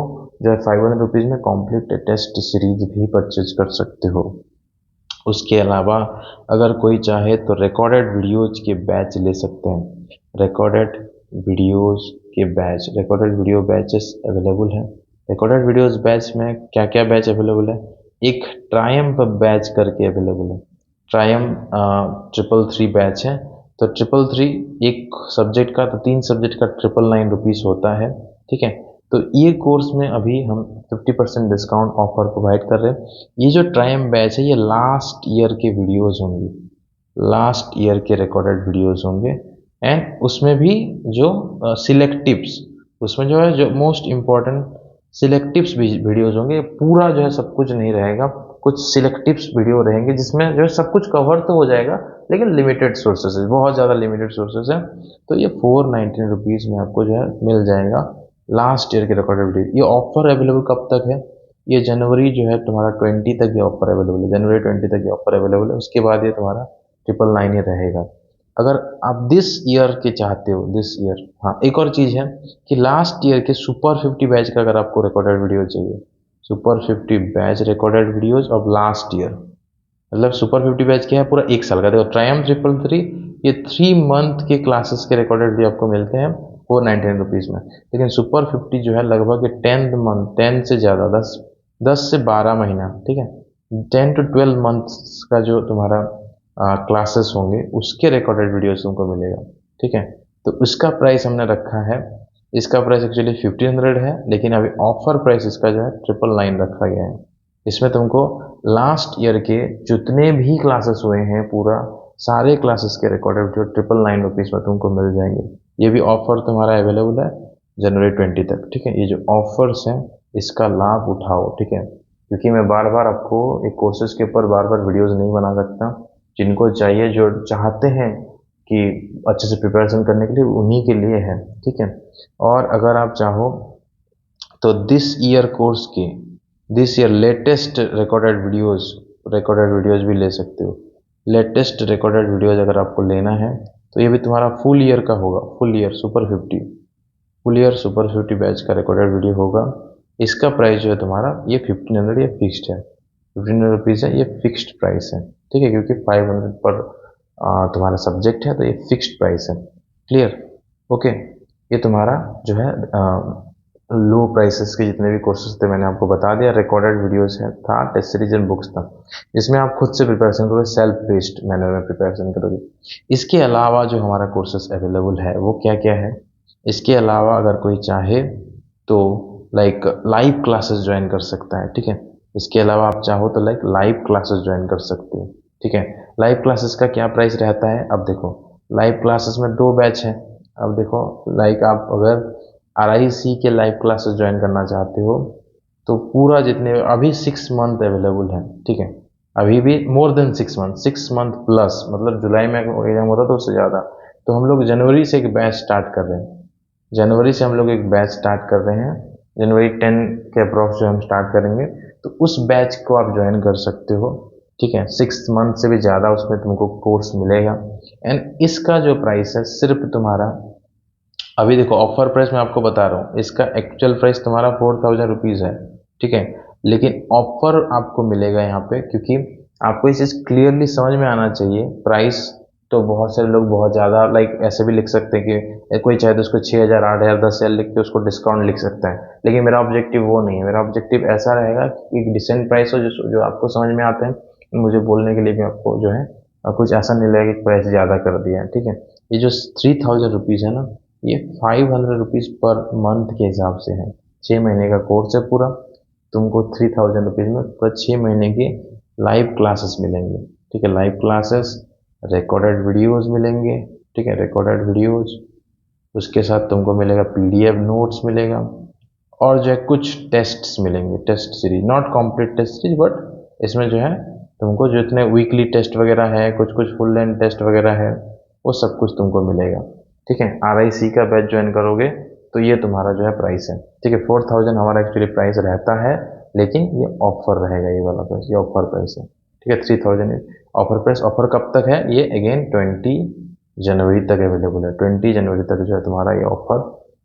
जो है 500 रुपीज़ में कंप्लीट टेस्ट सीरीज भी परचेज कर सकते हो। उसके अलावा अगर कोई चाहे तो रिकॉर्डेड वीडियोज के बैच ले सकते हैं। रिकॉर्डेड वीडियो बैचेस अवेलेबल हैं। रिकॉर्डेड वीडियोज बैच में क्या क्या बैच अवेलेबल है, एक ट्रायम्फ बैच करके अवेलेबल है। ट्रायम्फ 333 बैच है। तो 333 एक सब्जेक्ट का, तो 3 सब्जेक्ट का 999 रुपीज़ होता है। ठीक है, तो ये कोर्स में अभी हम 50% डिस्काउंट ऑफर प्रोवाइड कर रहे हैं। ये जो ट्रायम्फ बैच है ये लास्ट ईयर के वीडियोस होंगे, लास्ट ईयर के रिकॉर्डेड वीडियोस होंगे। एंड उसमें भी जो सिलेक्टिव्स, उसमें जो है जो मोस्ट इम्पॉर्टेंट सिलेक्टिव्स वीडियोस होंगे। पूरा जो है सब कुछ नहीं रहेगा, कुछ सिलेक्टिव्स वीडियो रहेंगे जिसमें जो है सब कुछ कवर तो हो जाएगा, लेकिन लिमिटेड सोर्सेज है, बहुत ज़्यादा लिमिटेड सोर्सेज है। तो ये 499 रुपीज़ में आपको जो है मिल जाएगा लास्ट ईयर के रिकॉर्डेड वीडियो। ये ऑफर अवेलेबल कब तक है, ये जनवरी जो है तुम्हारा 20 तक ये ऑफर अवेलेबल है, जनवरी 20 तक ये ऑफर अवेलेबल है। उसके बाद ये तुम्हारा 999 ही रहेगा। अगर आप दिस ईयर के चाहते हो, दिस ईयर, हाँ एक और चीज़ है कि लास्ट ईयर के सुपर 50 बैच का अगर आपको रिकॉर्डेड वीडियो चाहिए, super 50 batch recorded videos of last year, मतलब सुपर 50 बैच क्या है, पूरा 1 साल का। देखो ट्रायम्फ 333 ये 3 मंथ के क्लासेस के रिकॉर्डेड वीडियो आपको मिलते हैं 499 रुपीज़ में। लेकिन सुपर 50 जो है लगभग 10th मंथ, 10 से ज़्यादा, 10 से 12 महीना, ठीक है, 10 to 12 मंथ्स का जो तुम्हारा क्लासेस होंगे उसके रिकॉर्डेड वीडियोस तुमको मिलेगा। ठीक है, तो उसका प्राइस हमने रखा है, इसका प्राइस एक्चुअली 1500 है, लेकिन अभी ऑफर प्राइस इसका जो है 999 रखा गया है। इसमें तुमको लास्ट ईयर के जितने भी क्लासेस हुए हैं, पूरा सारे क्लासेस के रिकॉर्डेड वीडियो 999 रुपीज़ में तुमको मिल जाएंगे। ये भी ऑफर तुम्हारा अवेलेबल है जनवरी 20 तक। ठीक है, ये जो ऑफर्स हैं इसका लाभ उठाओ। ठीक है, क्योंकि मैं बार बार आपको एक कोर्सेज के ऊपर बार बार वीडियोस नहीं बना सकता। जिनको चाहिए, जो चाहते हैं कि अच्छे से प्रिपरेशन करने के लिए, उन्हीं के लिए है। ठीक है, और अगर आप चाहो तो this year latest recorded videos भी ले सकते हो। लेटेस्ट रिकॉर्डेड वीडियोस अगर आपको लेना है तो ये भी तुम्हारा फुल ईयर का होगा, फुल ईयर सुपर 50 बैच का रिकॉर्डेड वीडियो होगा। इसका प्राइस जो है तुम्हारा ये 1500, ये फिक्स्ड है, 1500 रुपीज़ है, ये फिक्स्ड प्राइस है। ठीक है, क्योंकि 500 पर तुम्हारा सब्जेक्ट है तो ये फिक्स्ड प्राइस है। क्लियर? ओके, ये तुम्हारा जो है लो प्राइसेस के जितने भी कोर्सेज थे मैंने आपको बता दिया। रिकॉर्डेड वीडियोस है था, टेस्ट सीरीज एंड बुक्स था, जिसमें आप खुद से प्रिपरेशन करोगे, सेल्फ बेस्ड मैनर में प्रिपरेशन करोगे। इसके अलावा जो हमारा कोर्सेज अवेलेबल है वो क्या क्या है, इसके अलावा अगर कोई चाहे तो लाइक लाइव क्लासेस ज्वाइन कर सकता है, ठीक है। इसके अलावा आप चाहो तो लाइक लाइव क्लासेस ज्वाइन कर सकते हो, ठीक है। लाइव क्लासेस का क्या प्राइस रहता है, अब देखो लाइव क्लासेस में 2 बैच है। अब देखो लाइक आप अगर RIC के लाइव क्लासेस ज्वाइन करना चाहते हो तो पूरा जितने अभी 6 मंथ अवेलेबल है, ठीक है। अभी भी more than 6 month, 6 month plus, मतलब जुलाई में एग्जाम होता तो उससे ज़्यादा। तो हम लोग जनवरी से एक बैच स्टार्ट कर रहे हैं, जनवरी से हम लोग एक बैच स्टार्ट कर रहे हैं, जनवरी 10 के अप्रॉक्स जो हम स्टार्ट करेंगे। तो उस बैच को आप ज्वाइन कर सकते हो, ठीक है। 6 मंथ से भी ज़्यादा उसमें तुमको कोर्स मिलेगा। एंड इसका जो प्राइस है सिर्फ तुम्हारा, अभी देखो ऑफर प्राइस मैं आपको बता रहा हूँ, इसका एक्चुअल प्राइस तुम्हारा 4000 रुपीज़ है, ठीक है। लेकिन ऑफर आपको मिलेगा यहाँ पे, क्योंकि आपको इस चीज़ क्लियरली समझ में आना चाहिए। प्राइस तो बहुत सारे लोग बहुत ज़्यादा लाइक ऐसे भी लिख सकते हैं कि कोई चाहे तो उसको 6000 8000 10,000 लिख के उसको डिस्काउंट लिख सकता है, लेकिन मेरा ऑब्जेक्टिव वो नहीं है। मेरा ऑब्जेक्टिव ऐसा रहेगा कि एक डिसेंट प्राइस हो जो आपको समझ में आता है। मुझे बोलने के लिए भी आपको जो है कुछ ऐसा नहीं लगेगा कि प्राइस ज़्यादा कर दिया है, ठीक है। ये जो 3000 रुपीज़ है ना, ये 500 रुपीज़ पर मंथ के हिसाब से है। 6 महीने का कोर्स है पूरा, तुमको 3000 रुपीज़ में पूरा 6 महीने की लाइव क्लासेस मिलेंगे, ठीक है। लाइव क्लासेस, रिकॉर्डेड वीडियोस मिलेंगे, ठीक है, रिकॉर्डेड वीडियोस। उसके साथ तुमको मिलेगा PDF नोट्स मिलेगा, और जो है कुछ टेस्ट्स मिलेंगे, test series, not complete test series but इसमें जो है तुमको जितने वीकली टेस्ट वगैरह है, कुछ कुछ फुल लेंथ टेस्ट वगैरह है, वो सब कुछ तुमको मिलेगा, ठीक है। RIC का बैच ज्वाइन करोगे तो ये तुम्हारा जो है प्राइस है, ठीक है। 4000 हमारा एक्चुअली प्राइस रहता है, लेकिन ये ऑफर रहेगा, ये वाला प्राइस, ये ऑफर प्राइस है, ठीक है। 3000 ऑफर प्राइस। ऑफर कब तक है, ये अगेन 20 जनवरी तक अवेलेबल है। 20 जनवरी तक जो है तुम्हारा ये ऑफर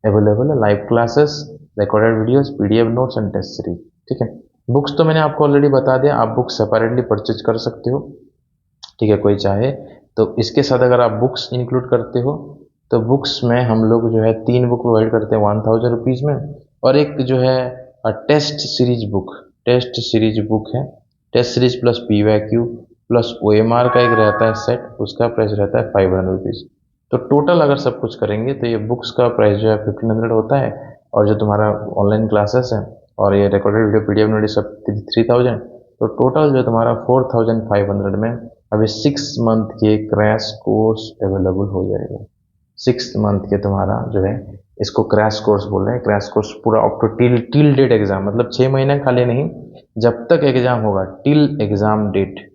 अवेलेबल है। Live classes, recorded videos, PDF notes and test series, ठीक है। बुक्स तो मैंने आपको ऑलरेडी बता दिया, आप बुक्स सेपरेटली परचेज कर सकते हो, ठीक है, कोई चाहे तो। इसके साथ अगर आप बुक्स इंक्लूड करते हो तो बुक्स में हम लोग जो है 3 बुक प्रोवाइड करते हैं 1000 रुपीज़ में, और एक जो है test series book, test series book है। Test series plus PYQ plus OMR का एक रहता है सेट, उसका प्राइस रहता है 500 रुपीज़। तो टोटल अगर सब कुछ करेंगे तो ये बुक्स का प्राइस जो है 1500 होता है, और जो तुम्हारा ऑनलाइन क्लासेस है और ये रिकॉर्डेड वीडियो PDF नोट सब 3000। तो टोटल जो तुम्हारा 4500 में अभी 6 मंथ के क्रैश कोर्स अवेलेबल हो जाएगा। 6 मंथ के तुम्हारा जो है, इसको क्रैश कोर्स बोल रहे हैं। क्रैश कोर्स पूरा up to till date exam, मतलब 6 महीने खाली नहीं, जब तक एग्जाम होगा टिल एग्जाम डेट,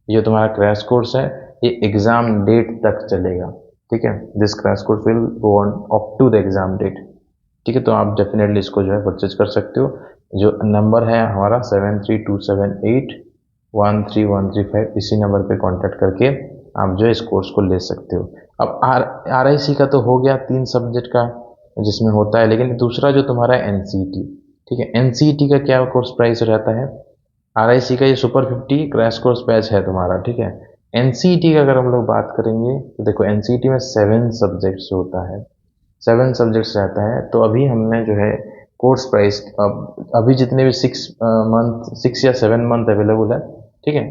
ये तुम्हारा क्रैश कोर्स है, ये एग्जाम डेट तक चलेगा, ठीक है। This crash course will go on up to the exam date, ठीक है। तो आप डेफिनेटली इसको जो है परचेज कर सकते हो। जो नंबर है हमारा 7327813135, इसी नंबर पे कांटेक्ट करके आप जो है इस कोर्स को ले सकते हो। अब RIC का तो हो गया 3 सब्जेक्ट का जिसमें होता है, लेकिन दूसरा जो तुम्हारा NCET, ठीक है। NCET का क्या कोर्स प्राइस रहता है, RIC का ये सुपर 50 क्रैश कोर्स बैच है तुम्हारा, ठीक है। NCET का अगर हम लोग बात करेंगे तो देखो NCET में 7 सब्जेक्ट्स होता है, 7 सब्जेक्ट्स रहता है। तो अभी हमने जो है कोर्स प्राइस अभी जितने भी 6 मंथ 6 या 7 मंथ अवेलेबल है, ठीक है।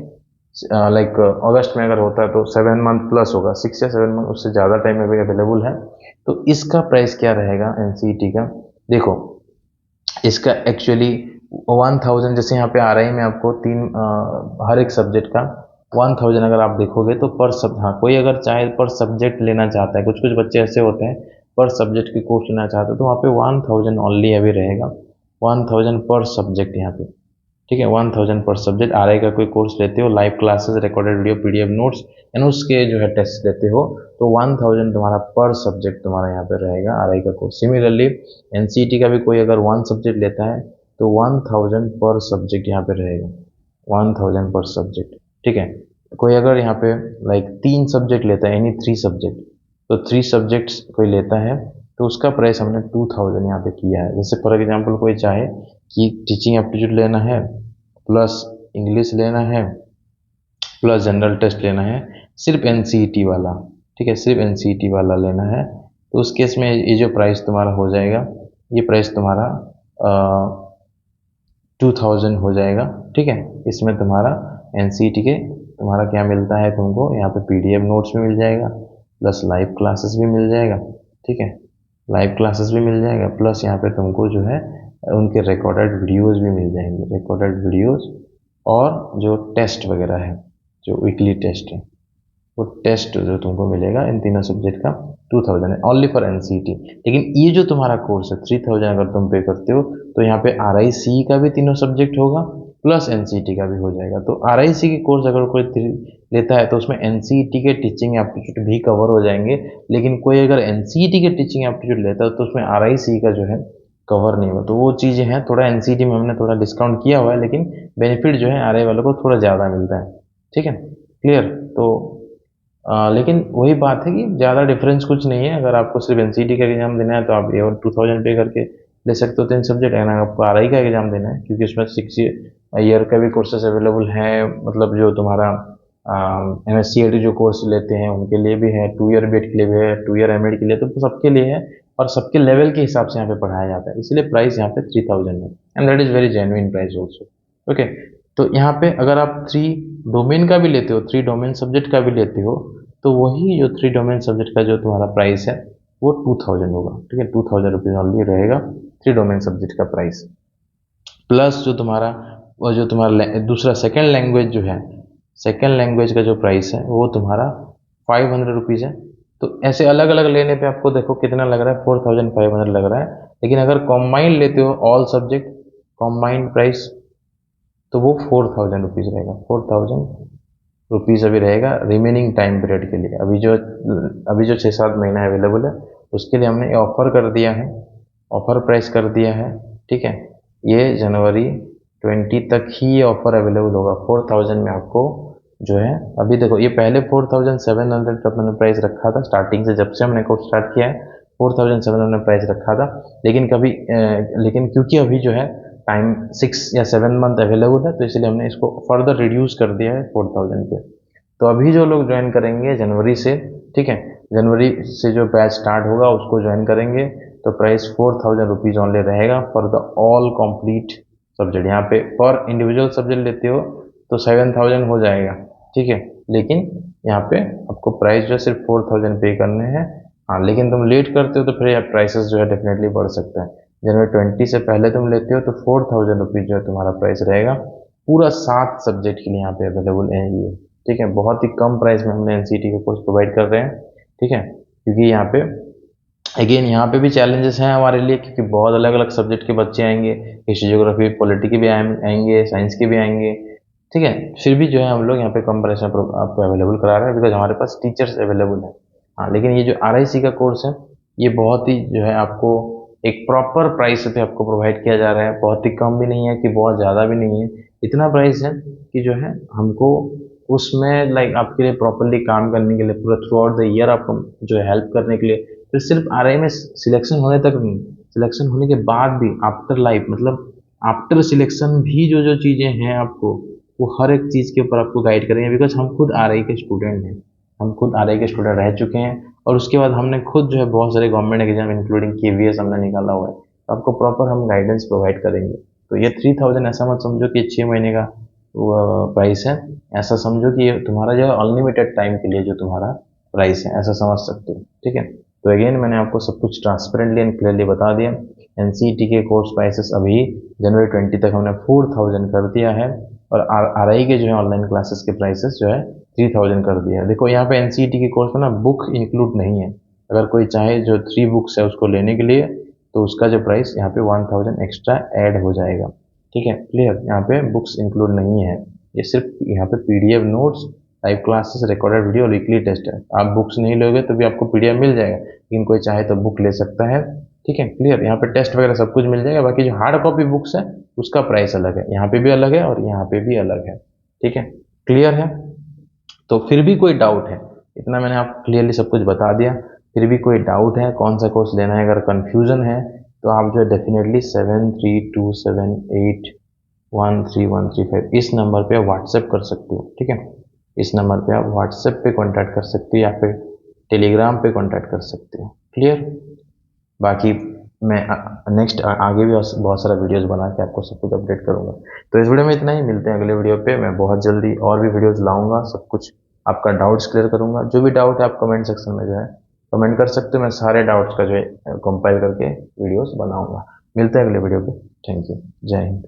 लाइक अगस्त में अगर होता है तो 7 मंथ प्लस होगा, 6 या 7 मंथ, उससे ज़्यादा टाइम अभी अवेलेबल है। तो इसका प्राइस क्या रहेगा NCET का, देखो इसका एक्चुअली 1000, जैसे यहाँ पे RI में आपको हर एक सब्जेक्ट का 1000 अगर आप देखोगे तो पर सब, हाँ कोई अगर चाहे पर सब्जेक्ट लेना चाहता है, कुछ कुछ बच्चे ऐसे होते हैं पर सब्जेक्ट की कोर्स लेना चाहते हैं, तो वहाँ पे 1000 ओनली अभी रहेगा, 1000 पर सब्जेक्ट यहाँ पे, ठीक है। 1000 पर सब्जेक्ट। RI का कोई कोर्स लेते हो, live classes, recorded video, PDF notes and उसके जो है टेस्ट लेते हो, तो 1000 तुम्हारा पर सब्जेक्ट तुम्हारा यहाँ पे रहेगा RI का कोर्स। सिमिलरली NCET का भी कोई अगर 1 सब्जेक्ट लेता है तो 1000 पर सब्जेक्ट यहाँ पे रहेगा, 1000 पर सब्जेक्ट, ठीक है। कोई अगर यहाँ पे लाइक 3 सब्जेक्ट लेता है, यानी 3 सब्जेक्ट, तो 3 सब्जेक्ट्स कोई लेता है तो उसका प्राइस हमने 2000 यहाँ पे किया है। जैसे फॉर एग्जाम्पल कोई चाहे कि टीचिंग एप्टीट्यूड लेना है प्लस इंग्लिश लेना है प्लस जनरल टेस्ट लेना है, सिर्फ NCET वाला, ठीक है, सिर्फ NCET वाला लेना है, तो उस केस में ये जो प्राइस तुम्हारा हो जाएगा ये प्राइस तुम्हारा 2000 हो जाएगा। ठीक है, इसमें तुम्हारा एनसीईटी के तुम्हारा क्या मिलता है तुमको, यहाँ पे पीडीएफ नोट्स भी मिल जाएगा, प्लस लाइव क्लासेस भी मिल जाएगा। ठीक है, लाइव क्लासेस भी मिल जाएगा, प्लस यहाँ पे तुमको जो है उनके रिकॉर्डेड वीडियोस भी मिल जाएंगे, रिकॉर्डेड वीडियोस, और जो टेस्ट वगैरह है, जो वीकली टेस्ट है, वो टेस्ट जो तुमको मिलेगा इन तीनों सब्जेक्ट का 2000 है ओनली फॉर एनसीईटी। लेकिन ये जो तुम्हारा कोर्स है 3000 अगर तुम पे करते हो तो यहाँ पे आरआईसी का भी तीनों सब्जेक्ट होगा, प्लस एनसीईटी का भी हो जाएगा। तो आरआईसी की कोर्स अगर कोई लेता है तो उसमें एनसीईटी के टीचिंग एप्टीट्यूड भी कवर हो जाएंगे, लेकिन कोई अगर एनसीईटी के टीचिंग एप्टीट्यूड लेता है तो उसमें आरआईसी का जो है कवर नहीं होगा। तो वो चीज़ें हैं, थोड़ा एनसीईटी में हमने थोड़ा डिस्काउंट किया हुआ है, लेकिन बेनिफिट जो है आरआई वालों को थोड़ा ज़्यादा मिलता है। ठीक है, क्लियर। तो लेकिन वही बात है कि ज़्यादा डिफरेंस कुछ नहीं है। अगर आपको सिर्फ एनसीईटी का एग्जाम देना है तो आप ये 2000 पे करके ले सकते हो 3 सब्जेक्ट। अगर आपको आरआई का एग्जाम देना है, क्योंकि उसमें 6 ईयर का भी कोर्सेज अवेलेबल है, मतलब जो तुम्हारा एमएससी जो कोर्स लेते हैं उनके लिए भी है, 2 ईयर बीएड के लिए भी है, 2 ईयर एमएड के लिए, तो सबके लिए है और सबके लेवल के हिसाब से यहाँ पे पढ़ाया जाता है, इसलिए प्राइस यहाँ पे 3000 है, and that is very genuine price also. Okay, तो यहाँ पे अगर आप 3 डोमेन का भी लेते हो, 3 डोमेन सब्जेक्ट का भी लेते हो, तो वही जो 3 डोमेन सब्जेक्ट का जो तुम्हारा प्राइस है वो 2000 होगा। ठीक है, 2000 रुपीज़ ऑनली रहेगा 3 डोमेन सब्जेक्ट का प्राइस, प्लस जो तुम्हारा वो जो तुम्हारा दूसरा सेकेंड लैंग्वेज जो है, सेकेंड लैंग्वेज का जो प्राइस है वो तुम्हारा 500 रुपीज़ है। तो ऐसे अलग अलग लेने पे आपको देखो कितना लग रहा है, 4500 लग रहा है। लेकिन अगर कॉम्बाइंड लेते हो ऑल सब्जेक्ट कॉम्बाइंड प्राइस तो वो 4000 रुपीज़ रहेगा, 4000 रुपीज़ अभी रहेगा रिमेनिंग टाइम पीरियड के लिए। अभी जो 6-7 महीना अवेलेबल है उसके लिए हमने ऑफर कर दिया है, ऑफर प्राइस कर दिया है। ठीक है, ये जनवरी 20 तक ही ये ऑफर अवेलेबल होगा। 4000 में आपको जो है, अभी देखो ये पहले 4700 का मैंने प्राइस रखा था स्टार्टिंग से, जब से हमने कोर्स स्टार्ट किया है 4700 प्राइस रखा था। लेकिन क्योंकि अभी जो है टाइम 6 या 7 मंथ अवेलेबल है, तो इसलिए हमने इसको फर्दर रिड्यूस कर दिया है 4000 पे। तो अभी जो लोग ज्वाइन करेंगे जनवरी से, ठीक है, जनवरी से जो बैच स्टार्ट होगा उसको ज्वाइन करेंगे तो प्राइस 4000 रुपीज़ ऑनली रहेगा for the all complete subject. यहाँ पे पर इंडिविजुअल सब्जेक्ट लेते हो तो 7000 हो जाएगा। ठीक है, लेकिन यहाँ पे आपको प्राइस जो है सिर्फ 4000 पे करने हैं। हाँ, लेकिन तुम लेट करते हो तो फिर प्राइसेस जो है डेफिनेटली बढ़ सकता है। जनवरी 20 से पहले तुम लेते हो तो 4000 रुपीज़ जो है तुम्हारा प्राइस रहेगा पूरा 7 सब्जेक्ट के लिए यहाँ पे अवेलेबल है ये। ठीक है, बहुत ही कम प्राइस में हमने एनसीईटी का कोर्स प्रोवाइड कर रहे हैं। ठीक है, क्योंकि यहाँ पे अगेन यहाँ पे भी चैलेंजेस हैं हमारे लिए, क्योंकि बहुत अलग अलग सब्जेक्ट के बच्चे आएंगे, हिस्ट्री ज्योग्राफी पॉलिटी के भी आएंगे, साइंस के भी आएंगे। ठीक है, फिर भी जो है हम लोग यहाँ पे कम प्राइस में आपको अवेलेबल करा रहे हैं बिकॉज हमारे पास टीचर्स अवेलेबल हैं। हाँ, लेकिन ये जो आरआईसी का कोर्स है ये बहुत ही जो है आपको एक प्रॉपर प्राइस पे आपको प्रोवाइड किया जा रहा है, बहुत ही कम भी नहीं है कि बहुत ज़्यादा भी नहीं है, इतना प्राइस है कि जो है हमको उसमें लाइक आपके लिए प्रॉपरली काम करने के लिए पूरा थ्रू आउट द ईयर आपको जो है हेल्प करने के लिए, फिर सिर्फ आरआई में सिलेक्शन होने तक नहीं, सिलेक्शन होने के बाद भी आफ्टर लाइफ, मतलब आफ्टर सिलेक्शन भी जो जो चीज़ें हैं आपको वो हर एक चीज़ के ऊपर आपको गाइड करेंगे, बिकॉज हम खुद आरआई के स्टूडेंट हैं, हम खुद आरआई के स्टूडेंट रह चुके हैं, और उसके बाद हमने खुद जो है बहुत सारे गवर्नमेंट एग्जाम इंक्लूडिंग केवीएस हमने निकाला हुआ है, तो आपको प्रॉपर हम गाइडेंस प्रोवाइड करेंगे। तो ये 3000 ऐसा मत समझो कि 6 महीने का प्राइस है, ऐसा समझो कि ये तुम्हारा जो है अनलिमिटेड टाइम के लिए जो तुम्हारा प्राइस है, ऐसा समझ सकते हो। ठीक है, तो अगेन मैंने आपको सब कुछ ट्रांसपेरेंटली एंड क्लियरली बता दिया। एनसीईटी के कोर्स प्राइसेस अभी जनवरी 20 तक हमने 4000 कर दिया है, और आरआई के जो है ऑनलाइन क्लासेस के प्राइसेस जो है 3000 कर दिया है। देखो यहाँ पे एनसीईटी के कोर्स में ना बुक इंक्लूड नहीं है, अगर कोई चाहे जो 3 बुक्स है उसको लेने के लिए तो उसका जो प्राइस यहाँ पे 1000 एक्स्ट्रा ऐड हो जाएगा। ठीक है, क्लियर, यहाँ पे बुक्स इंक्लूड नहीं है, ये सिर्फ यहाँ पे PDF notes, live classes, recorded video और वीकली टेस्ट है। आप बुक्स नहीं लोगे तो भी आपको पीडीएफ मिल जाएगा, लेकिन कोई चाहे तो बुक ले सकता है। ठीक है, क्लियर, यहाँ पे टेस्ट वगैरह सब कुछ मिल जाएगा। बाकी जो हार्ड कॉपी बुक्स है उसका प्राइस अलग है, यहाँ पे भी अलग है और यहाँ पे भी अलग है। ठीक है, क्लियर है। तो फिर भी कोई डाउट है, इतना मैंने आपको क्लियरली सब कुछ बता दिया, फिर भी कोई डाउट है कौन सा कोर्स लेना है, अगर कन्फ्यूज़न है तो आप जो है डेफिनेटली 7327813135 इस नंबर पे व्हाट्सएप कर सकते हो। ठीक है, इस नंबर पे आप व्हाट्सएप पे कांटेक्ट कर सकते हो या फिर टेलीग्राम पे कांटेक्ट कर सकते हो। क्लियर, बाकी मैं नेक्स्ट आगे भी बहुत सारा वीडियोस बना के आपको सब कुछ अपडेट करूंगा। तो इस वीडियो में इतना ही, मिलते हैं अगले वीडियो पे। मैं बहुत जल्दी और भी वीडियोस लाऊंगा, सब कुछ आपका डाउट्स क्लियर करूंगा। जो भी डाउट है आप कमेंट सेक्शन में जो है कमेंट कर सकते हो, मैं सारे डाउट्स का जो है कंपाइल करके वीडियोस बनाऊंगा। मिलते हैं अगले वीडियो पे। Thank you. जय हिंद।